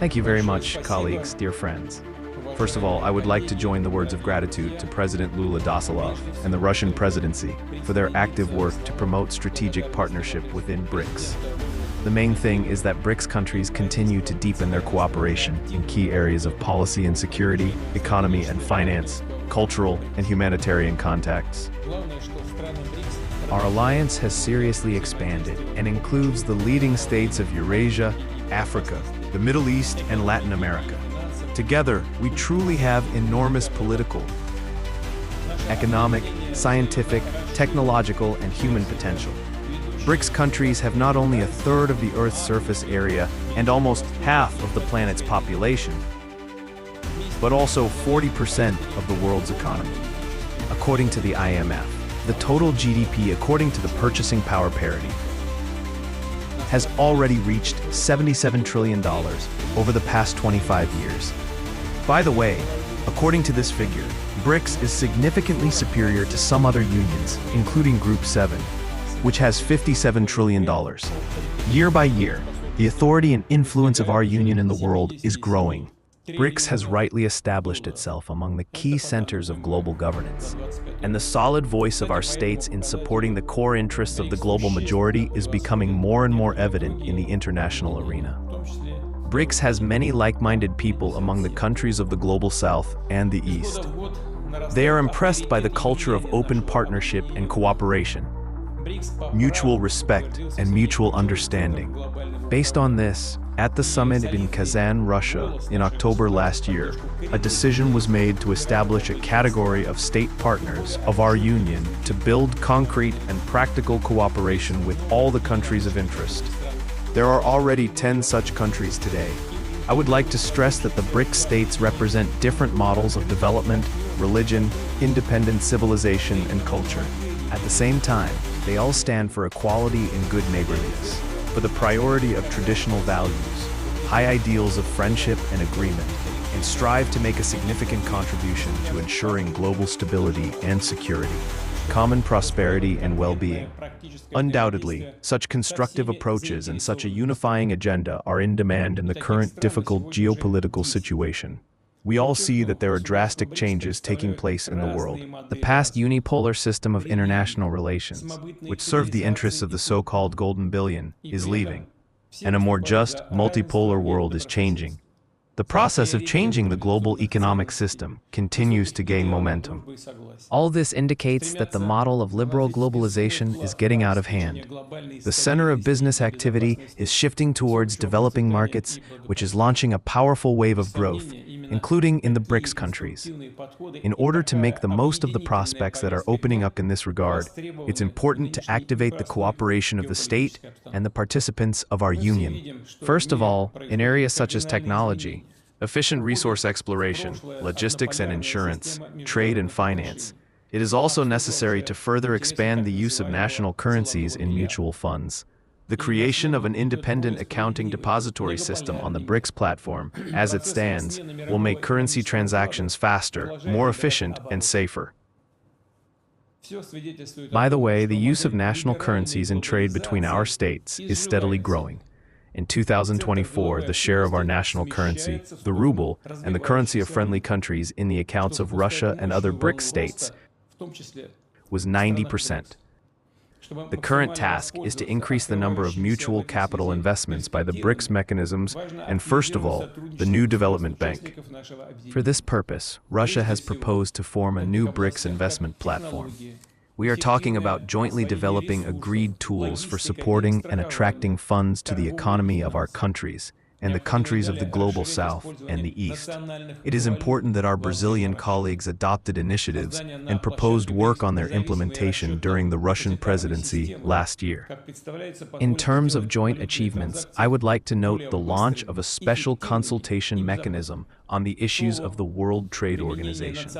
Thank you very much, colleagues, dear friends. First of all, I would like to join the words of gratitude to President Lula Dasilov and the Russian presidency for their active work to promote strategic partnership within BRICS. The main thing is that BRICS countries continue to deepen their cooperation in key areas of policy and security, economy and finance, cultural and humanitarian contacts. Our alliance has seriously expanded and includes the leading states of Eurasia, Africa, the Middle East, and Latin America. Together, we truly have enormous political, economic, scientific, technological, and human potential. BRICS countries have not only a third of the Earth's surface area and almost half of the planet's population, but also 40% of the world's economy. According to the IMF, the total GDP, according to the purchasing power parity, has already reached $77 trillion over the past 25 years. By the way, according to this figure, BRICS is significantly superior to some other unions, including Group 7, which has $57 trillion. Year by year, the authority and influence of our union in the world is growing. BRICS has rightly established itself among the key centers of global governance, and the solid voice of our states in supporting the core interests of the global majority is becoming more and more evident in the international arena. BRICS has many like-minded people among the countries of the Global South and the East. They are impressed by the culture of open partnership and cooperation, mutual respect, and mutual understanding. Based on this, at the summit in Kazan, Russia, in October last year, a decision was made to establish a category of state partners of our union to build concrete and practical cooperation with all the countries of interest. There are already 10 such countries today. I would like to stress that the BRICS states represent different models of development, religion, independent civilization, and culture. At the same time, they all stand for equality and good neighborliness, for the priority of traditional values, high ideals of friendship and agreement, and strive to make a significant contribution to ensuring global stability and security, common prosperity and well-being. Undoubtedly, such constructive approaches and such a unifying agenda are in demand in the current difficult geopolitical situation. We all see that there are drastic changes taking place in the world. The past unipolar system of international relations, which served the interests of the so-called Golden Billion, is leaving, and a more just, multipolar world is changing. The process of changing the global economic system continues to gain momentum. All this indicates that the model of liberal globalization is getting out of hand. The center of business activity is shifting towards developing markets, which is launching a powerful wave of growth, including in the BRICS countries. In order to make the most of the prospects that are opening up in this regard, it's important to activate the cooperation of the state and the participants of our union. First of all, in areas such as technology, efficient resource exploration, logistics and insurance, trade and finance, it is also necessary to further expand the use of national currencies in mutual funds. The creation of an independent accounting depository system on the BRICS platform, as it stands, will make currency transactions faster, more efficient, and safer. By the way, the use of national currencies in trade between our states is steadily growing. In 2024, the share of our national currency, the ruble, and the currency of friendly countries in the accounts of Russia and other BRICS states was 90%. The current task is to increase the number of mutual capital investments by the BRICS mechanisms and, first of all, the new development bank. For this purpose, Russia has proposed to form a new BRICS investment platform. We are talking about jointly developing agreed tools for supporting and attracting funds to the economy of our countries and the countries of the Global South and the East. It is important that our Brazilian colleagues adopted initiatives and proposed work on their implementation during the Russian presidency last year. In terms of joint achievements, I would like to note the launch of a special consultation mechanism on the issues of the World Trade Organization.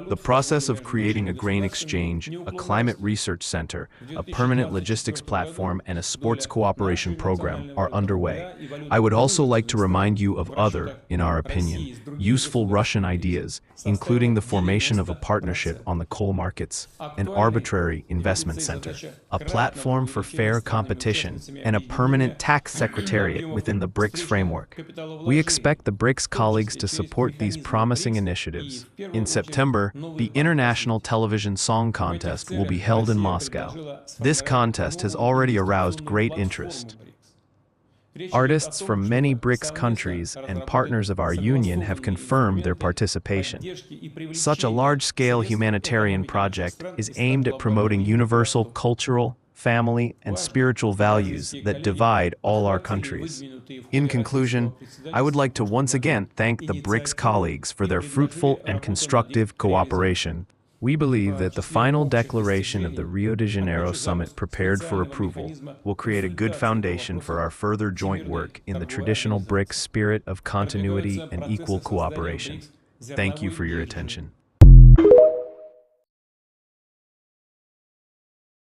The process of creating a grain exchange, a climate research center, a permanent logistics platform, and a sports cooperation program are underway. I would also like to remind you of other, in our opinion, useful Russian ideas, including the formation of a partnership on the coal markets, an arbitrary investment center, a platform for fair competition, and a permanent tax secretariat within the BRICS framework. We expect the BRICS colleagues to support these promising initiatives. In September, the International Television Song Contest will be held in Moscow. This contest has already aroused great interest. Artists from many BRICS countries and partners of our union have confirmed their participation. Such a large-scale humanitarian project is aimed at promoting universal cultural, family, and spiritual values that divide all our countries. In conclusion, I would like to once again thank the BRICS colleagues for their fruitful and constructive cooperation. We believe that the final declaration of the Rio de Janeiro summit prepared for approval will create a good foundation for our further joint work in the traditional BRICS spirit of continuity and equal cooperation. Thank you for your attention.